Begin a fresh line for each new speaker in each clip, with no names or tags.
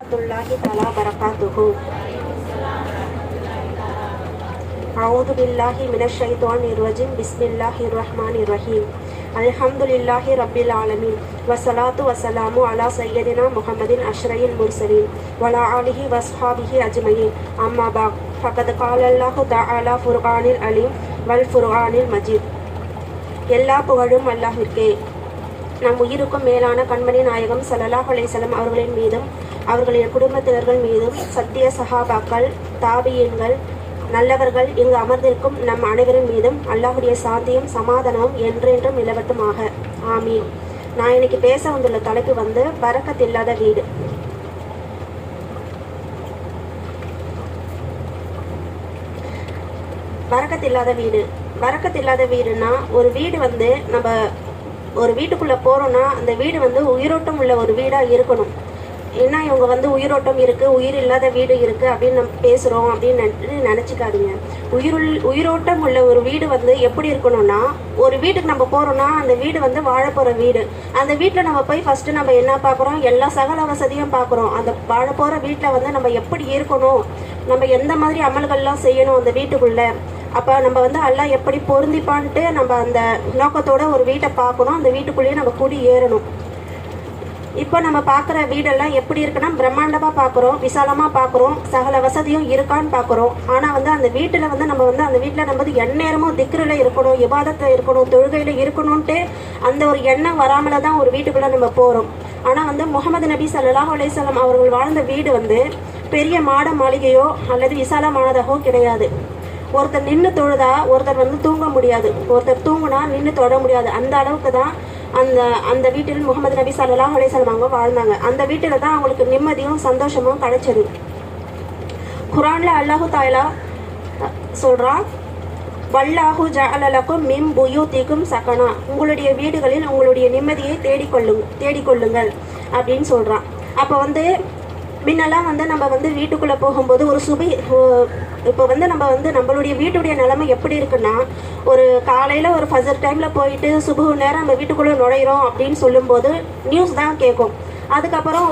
الله تعالى بركاته. أعوذ بالله من الشيطان الرجيم. بسم الله الرحمن الرحيم. الحمد لله رب العالمين والصلاة والسلام على سيدنا محمد أشرف المرسلين وعلى آله وصحبه أجمعين. أما بعد فقد قال الله تعالى فرقان العليم والفرقان المجيد. எல்லா புகழும் அல்லாஹ்விற்கே. நம் உயிருக்கும் மேலான கண்மணி நாயகம் ஸல்லல்லாஹு அலைஹி வஸல்லம் அவர்களின் மீதும் அவர்களின் குடும்பத்தினர்கள் மீதும் சத்திய சஹாபாக்கள் தாபியீன்கள் நல்லவர்கள் இங்கு அமர்ந்திருக்கும் நம் அனைவரின் மீதும் அல்லாஹுடைய சாந்தியும் சமாதானமும் என்றென்றும் நிலவட்டுமாக. ஆமீன். நான் இன்னைக்கு பேச வந்துள்ள தலைப்பு வந்து பரக்கத் இல்லாத வீடு. பரக்கத் இல்லாத வீடு. பரக்கத் இல்லாத வீடுனா ஒரு வீடு வந்து நம்ம ஒரு வீட்டுக்குள்ளே போகிறோன்னா அந்த வீடு வந்து உயிரோட்டம் உள்ள ஒரு வீடாக இருக்கணும். ஏன்னா இவங்க வந்து உயிரோட்டம் இருக்குது, உயிர் இல்லாத வீடு இருக்குது அப்படின்னு நம்ம பேசுகிறோம் அப்படின்னு நினச்சிக்காதீங்க. உயிரோட்டம் உள்ள ஒரு வீடு வந்து எப்படி இருக்கணும்னா, ஒரு வீட்டுக்கு நம்ம போகிறோன்னா அந்த வீடு வந்து வாழப்போகிற வீடு. அந்த வீட்டில் நம்ம போய் ஃபஸ்ட்டு நம்ம என்ன பார்க்குறோம், எல்லா சகல வசதியும் பார்க்குறோம். அந்த வாழப்போகிற வீட்டில் வந்து நம்ம எப்படி இருக்கணும், நம்ம எந்த மாதிரி அமல்கள்லாம் செய்யணும் அந்த வீட்டுக்குள்ளே, அப்போ நம்ம வந்து எல்லாம் எப்படி பொருந்திப்பான்ட்டு நம்ம அந்த நோக்கத்தோட ஒரு வீட்டை பார்க்கணும். அந்த வீட்டுக்குள்ளேயே நம்ம கூடி ஏறணும். இப்போ நம்ம பார்க்குற வீடெல்லாம் எப்படி இருக்குன்னா பிரம்மாண்டமாக பார்க்குறோம், விசாலமாக பார்க்குறோம், சகல வசதியும் இருக்கான்னு பார்க்குறோம். ஆனால் வந்து அந்த வீட்டில் வந்து அந்த வீட்டில் நம்ம வந்து எந்நேரமும் திக்ரில் இருக்கணும், இபாதத்தில் இருக்கணும், தொழுகையில் இருக்கணும்ன்ட்டு அந்த ஒரு எண்ணம் வராமல தான் ஒரு வீட்டுக்குள்ளே நம்ம போகிறோம். ஆனால் வந்து முகமது நபி ஸல்லல்லாஹு அலைஹி வஸல்லம் அவர்கள் வாழ்ந்த வீடு வந்து பெரிய மாட மாளிகையோ அல்லது விசாலமானதாகவோ கிடையாது. ஒருத்தர் நின்று தொழுதா ஒருத்தர் வந்து தூங்க முடியாது, ஒருத்தர் தூங்குனா நின்று தொழ முடியாது. அந்த அளவுக்கு தான் அந்த வீட்டில் முகமது நபி ஸல்லல்லாஹு அலைஹி வஸல்லம் அவங்க வாழ்ந்தாங்க. அந்த வீட்டில் தான் அவங்களுக்கு நிம்மதியும் சந்தோஷமும் கிடைச்சது. குர்ஆன்ல அல்லாஹு தஆலா சொல்றான், வல்லாஹு ஜஅல லக்கும் மின் புயூதிக்கும் சகனா, உங்களுடைய வீடுகளில் உங்களுடைய நிம்மதியை தேடிக்கொள்ளுங்கள் அப்படின்னு சொல்றான். அப்போ வந்து முன்னெல்லாம் வந்து நம்ம வந்து வீட்டுக்குள்ளே போகும்போது ஒரு இப்போ வந்து நம்ம வந்து நம்மளுடைய வீட்டுடைய நிலைமை எப்படி இருக்குன்னா, ஒரு காலையில் ஒரு ஃபஜர் டைமில் போயிட்டு சுபு நேரம் நம்ம வீட்டுக்குள்ளே நுழையிறோம் அப்படின்னு சொல்லும்போது நியூஸ் தான் கேட்கும். அதுக்கப்புறம்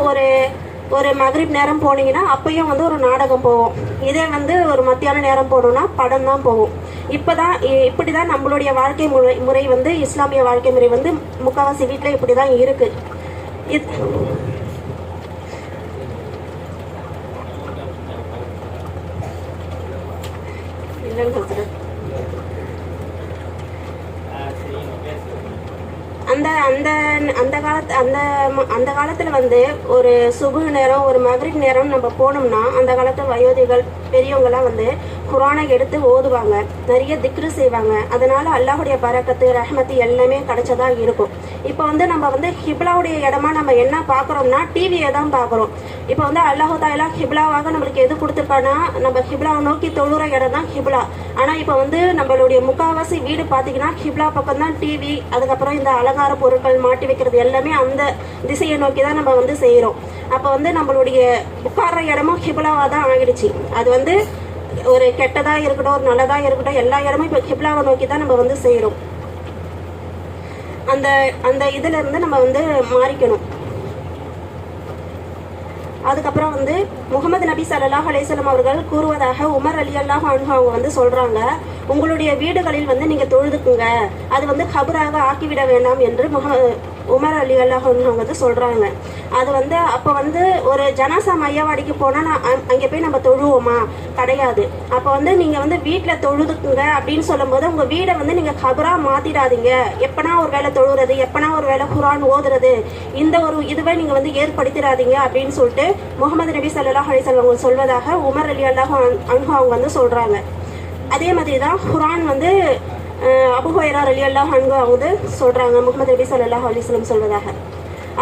ஒரு மக்ரிப் நேரம் போனீங்கன்னா அப்பயும் வந்து ஒரு நாடகம் போவோம். இதே வந்து ஒரு மத்தியான நேரம் போனோம்னா படம் தான் போவோம். இப்படி தான் நம்மளுடைய வாழ்க்கை முறை வந்து இஸ்லாமிய வாழ்க்கை முறை வந்து முக்கால்வாசி வீட்டில் இப்படி தான் இருக்குது. அந்த காலத்துல வந்து ஒரு சுபு நேரம் ஒரு மக்ரிப் நேரம் நம்ம போனோம்னா அந்த காலத்து வயோதிகள் பெரியவங்கெல்லாம் வந்து குர்ஆனை எடுத்து ஓதுவாங்க, நிறைய திக்ரு செய்வாங்க. அதனால அல்லாஹுடைய பரக்கத்து ரஹ்மத்து எல்லாமே கிடைச்சதா இருக்கும். இப்போ வந்து நம்ம வந்து ஹிப்லாவுடைய இடமா நம்ம என்ன பார்க்குறோம்னா டிவியை தான் பார்க்குறோம். இப்போ வந்து அல்லாஹு தஆலா ஹிப்லாவாக நம்மளுக்கு எது கொடுத்துருக்கானா, நம்ம ஹிப்லாவை நோக்கி தொழுற இடம் தான் ஹிப்லா. ஆனால் இப்போ வந்து நம்மளுடைய முக்கால்வாசி வீடு பார்த்தீங்கன்னா ஹிப்லா பக்கம் தான் டிவி, அதுக்கப்புறம் இந்த அலங்கார பொருட்கள் மாட்டி வைக்கிறது எல்லாமே அந்த திசையை நோக்கி தான் நம்ம வந்து செய்கிறோம். அப்போ வந்து நம்மளுடைய உட்கார்ற இடமும் ஹிப்லாவாக தான் ஆகிடுச்சு. அது வந்து ஒரு கெட்டதாக இருக்கட்டும் ஒரு நல்லதாக இருக்கட்டும் எல்லா இடமும் இப்போ ஹிப்லாவை நோக்கி தான் நம்ம வந்து செய்கிறோம். அந்த இதுல இருந்து நம்ம வந்து மாறிக்கணும். அதுக்கப்புறம் வந்து முகமது நபி ஸல்லல்லாஹு அலைஹி வஸல்லம் அவர்கள் கூறுவதாக உமர் ரலியல்லாஹு அன்ஹு அவங்க வந்து சொல்றாங்க, உங்களுடைய வீடுகளில் வந்து நீங்க தொழுதுக்குங்க, அது வந்து கபராக ஆக்கிவிட வேண்டாம் என்று உமர் ரலியல்லாஹு அன்ஹு அவங்க வந்து சொல்றாங்க. அது வந்து அப்போ வந்து ஒரு ஜனாசா மையவாடிக்கு போனால் அங்கே போய் நம்ம தொழுவோமா? கிடையாது. அப்போ வந்து நீங்கள் வந்து வீட்டில் தொழுதுக்குங்க அப்படின்னு சொல்லும்போது உங்கள் வீடை வந்து நீங்கள் கபராக மாற்றிடாதீங்க. எப்பனா ஒரு வேலை தொழுகிறது, எப்பனா ஒரு வேலை குர்ஆன் ஓதுறது, இந்த ஒரு இதுவை நீங்கள் வந்து ஏற்படுத்திடாதீங்க அப்படின்னு சொல்லிட்டு முகமது நபி ஸல்லல்லாஹு அலைஹி வஸல்லம் அவங்க சொல்வதாக உமர் ரலியல்லாஹு அன்ஹு அவங்க வந்து சொல்கிறாங்க. அதே மாதிரி தான் குர்ஆன் வந்து அபூ ஹுரைரா ரலியல்லாஹு அன்ஹு அவங்க சொல்கிறாங்க, முகமது நபி ஸல்லல்லாஹு அலைஹி வஸல்லம் சொல்வதாக.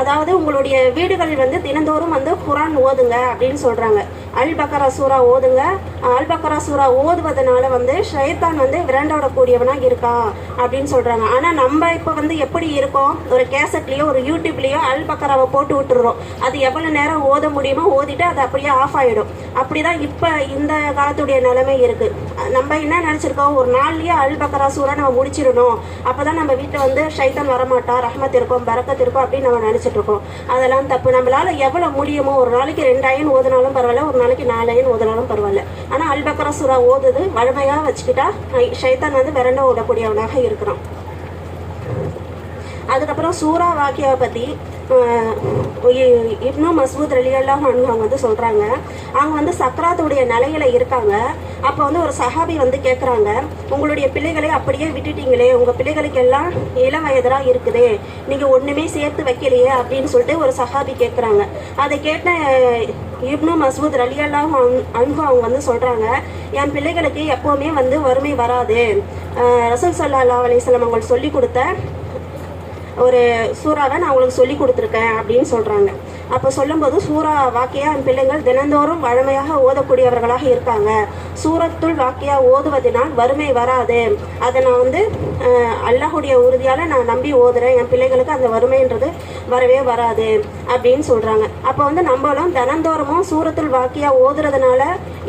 அதாவது உங்களுடைய வீடுகளில் வந்து தினந்தோறும் வந்து குர்ஆன் ஓதுங்க அப்படின்னு சொல்கிறாங்க. அல் பக்கரா சூரா ஓதுங்க. அல் பக்கரா சூரா ஓதுவதனால வந்து ஷைத்தான் வந்து விரண்டோடக்கூடியவனா இருக்கா அப்படின்னு சொல்றாங்க. ஆனா நம்ம இப்ப வந்து எப்படி இருக்கோம், ஒரு கேசட்லயோ ஒரு யூடியூப்லயோ அல் பக்கராவை போட்டு விட்டுறோம். அது எவ்வளவு நேரம் ஓத முடியுமோ ஓதிட்டு அது அப்படியே ஆஃப் ஆயிடும். அப்படிதான் இப்ப இந்த காலத்துடைய நிலைமை இருக்கு. நம்ம என்ன நினைச்சிருக்கோம், ஒரு நாள்லயே அல் பக்கரா சூரா நம்ம முடிச்சிடணும், அப்பதான் நம்ம வீட்டுல வந்து ஷைத்தான் வரமாட்டா, ரஹ்மத் இருக்கும், பரக்கத் இருக்கும் அப்படின்னு நம்ம நினைச்சிட்டு இருக்கோம். அதெல்லாம் தப்பு. நம்மளால எவ்வளவு முடியுமோ, ஒரு நாளைக்கு 2 அயன் ஓதுனாலும் பரவாயில்ல, ஒரு நாளைக்கு 4 அயன் ஓதுனாலும் பரவாயில்ல. ஆனா அல் பக்கரா சூரா ஓதுது வழமையா வச்சுக்கிட்டா ஷைத்தான் வந்து விரண்ட ஓடக்கூடியவனாக இருக்கிறான். அதுக்கப்புறம் சூரா வாக்கியாவை பத்தி இப்னு மஸ்ஊத் ரலியல்லாஹு அன்ஹு அவங்க வந்து சொல்றாங்க. அவங்க வந்து சக்ராத்துடைய நிலையில இருக்காங்க. அப்போ வந்து ஒரு சஹாபி வந்து கேட்குறாங்க, உங்களுடைய பிள்ளைகளை அப்படியே விட்டுட்டீங்களே, உங்க பிள்ளைகளுக்கு எல்லாம் இளம் வயதா இருக்குதே, நீங்க ஒண்ணுமே சேர்த்து வைக்கலையே அப்படின்னு சொல்லிட்டு ஒரு சஹாபி கேட்குறாங்க. அதை கேட்ட இப்னு மஸ்ஊத் ரலியல்லாஹு அன்ஹு அவங்க வந்து சொல்றாங்க, என் பிள்ளைகளுக்கு எப்பவுமே வந்து வறுமை வராது. ரசூல் ஸல்லல்லாஹு அலைஹி வஸல்லம் அவங்க சொல்லி கொடுத்த ஒரு சூறாவை நான் உங்களுக்கு சொல்லி கொடுத்துருக்கேன் அப்படின்னு சொல்றாங்க. அப்போ சொல்லும்போது சூரா வாக்கியா என் பிள்ளைங்கள் தினந்தோறும் வழமையாக ஓதக்கூடியவர்களாக இருக்காங்க. சூரத்துல் வாக்கியா ஓதுவதனால் வறுமை வராது. அதை நான் வந்து அல்லாஹுடைய உறுதியால நான் நம்பி ஓதுறேன், என் பிள்ளைகளுக்கு அந்த வறுமைன்றது வரவே வராது அப்படின்னு சொல்றாங்க. அப்போ வந்து நம்மளும் தினந்தோறமும் சூரத்துல் வாக்கியா ஓதுறதுனால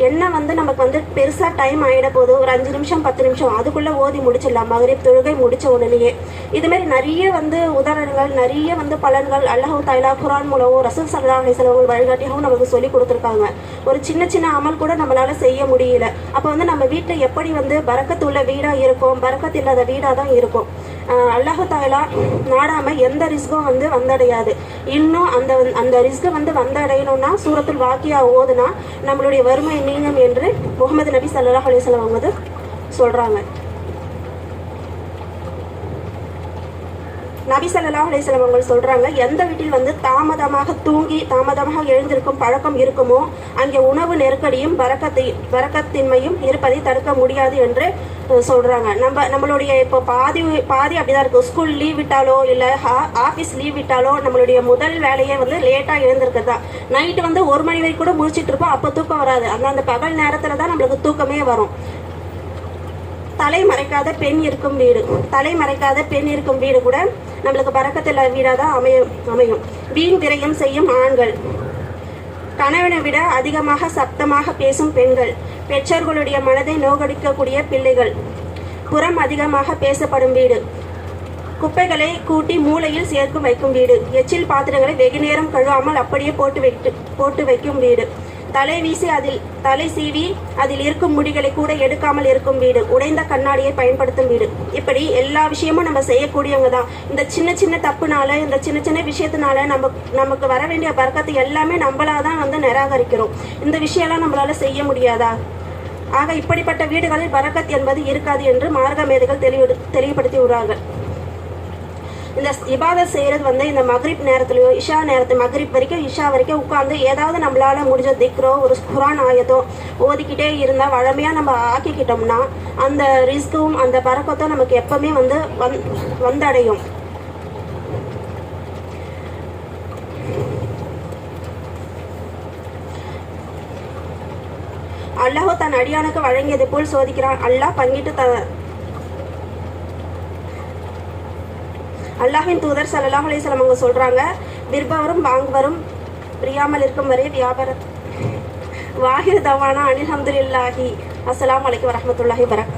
என்ன வந்து நமக்கு வந்து பெருசா டைம் ஆயிட போது, ஒரு 5 நிமிஷம் 10 நிமிஷம் அதுக்குள்ள ஓதி முடிச்சிடலாம். மகரிப் தொழுகை முடிச்ச உடனேயே. இது மாதிரி நிறைய வந்து உதாரணங்கள், நிறைய வந்து பலன்கள் அல்லாஹ் தஆலா குர்ஆன் மூலமும் ரசூல் ஸல்லல்லாஹு அலைஹி வஸல்லம் வழிகாட்டியாகவும் நமக்கு சொல்லி கொடுத்துருக்காங்க. ஒரு சின்ன சின்ன அமல் கூட நம்மளால செய்ய முடியல. அப்போ வந்து நம்ம வீட்டில் எப்படி வந்து பரக்கத்து உள்ள வீடா இருக்கும், பரக்கத்து இல்லாத வீடா தான் இருக்கும். அல்லாஹ் தஆலா நாடாம எந்த ரிஸ்க்கும் வந்து வந்தடையாது. இன்னும் அந்த ரிஸ்க் வந்து வந்தடையணும்னா சூரத்துல் வாக்கியா ஓதுனா நம்மளுடைய வறுமை நீங்கும் என்று முஹம்மது நபி ஸல்லல்லாஹு அலைஹி வஸல்லம் வந்து சொல்றாங்க. நபி ஸல்லல்லாஹு அலைஹி வஸல்லம் அவங்க சொல்றாங்க, எந்த வீட்டில் வந்து தாமதமாக தூங்கி தாமதமாக எழுந்திருக்கும் பழக்கம் இருக்குமோ அங்கே உணவு நெருக்கடியும் பரக்கத்தின்மையும் இருப்பதை தடுக்க முடியாது என்று சொல்றாங்க. நம்மளுடைய இப்போ பாதி அப்படிதான் இருக்கு. ஸ்கூல் லீவ் விட்டாலோ இல்லை ஆஃபீஸ் லீவ் விட்டாலோ நம்மளுடைய முதல் வேலையே வந்து லேட்டா எழுந்திருக்கிறது தான். நைட்டு வந்து 1 மணி வரைக்கும் கூட முடிச்சிட்டு இருப்போம், அப்போ தூக்கம் வராது. அந்த பகல் நேரத்துல தான் நம்மளுக்கு தூக்கமே வரும். தலை மறைக்காத பெண் இருக்கும் வீடு கூட நம்மளுக்கு பரக்கத்தில் வீடாதான் அமையும். வீண் விரயம் செய்யும் ஆண்கள், கணவனை விட அதிகமாக சப்தமாக பேசும் பெண்கள், பெற்றோர்களுடைய மனதை நோகடிக்கக்கூடிய பிள்ளைகள், புறம் அதிகமாக பேசப்படும் வீடு, குப்பைகளை கூட்டி மூளையில் சேர்க்கும் வைக்கும் வீடு, எச்சில் பாத்திரங்களை வெகு நேரம் கழுவாமல் அப்படியே போட்டு வைக்கும் வீடு, தலை சீவி அதில் இருக்கும் முடிகளை கூட எடுக்காமல் இருக்கும் வீடு, உடைந்த கண்ணாடியை பயன்படுத்தும் வீடு. இப்படி எல்லா விஷயமும் நம்ம செய்யக்கூடியவங்க தான். இந்த சின்ன சின்ன தப்புனால, இந்த சின்ன சின்ன விஷயத்தினால நமக்கு வர வேண்டிய பரக்கத்தை எல்லாமே நம்மளாதான் வந்து நிராகரிக்கிறோம். இந்த விஷயம்லாம் நம்மளால செய்ய முடியாதா? ஆக இப்படிப்பட்ட வீடுகளில் பரக்கத் என்பது இருக்காது என்று மார்க்க மேதைகள் தெளிவுபடுத்தி உள்ளார்கள். இந்த இபாதத் செய்யறது வந்து இந்த மக்ரிப் நேரத்துலயோ இஷா நேரத்து மக்ரிப் வரைக்கும் இஷா வரைக்கும் உட்காந்து ஏதாவது நம்மளால முடிஞ்ச திக்ரோ ஒரு குர்ஆன் ஆயத்தோ ஓதிக்கிட்டே இருந்தா வழமையா நம்ம ஆக்கிக்கிட்டோம்னா அந்த ரிஸ்க்கும் அந்த பரக்கத்தும் நமக்கு எப்பவுமே வந்து வந்தடையும். அல்லாஹ் தன் அடியானுக்கு வழங்கியது போல் சோதிக்கிறான். அல்லாஹ் பங்கிட்டு அல்லாஹ்வின் தூதர் ஸல்லல்லாஹு அலைஹி வஸல்லம் அவங்க சொல்றாங்க, விற்பவரும் வாங்குவரும் பிரியாமல் இருக்கும் வரை வியாபார வாஹிர் தவானா அல்ஹம்துலில்லாஹி. அஸ்ஸலாமு அலைக்கும் வரஹ்மத்துல்லாஹி வபரகாத்துஹு.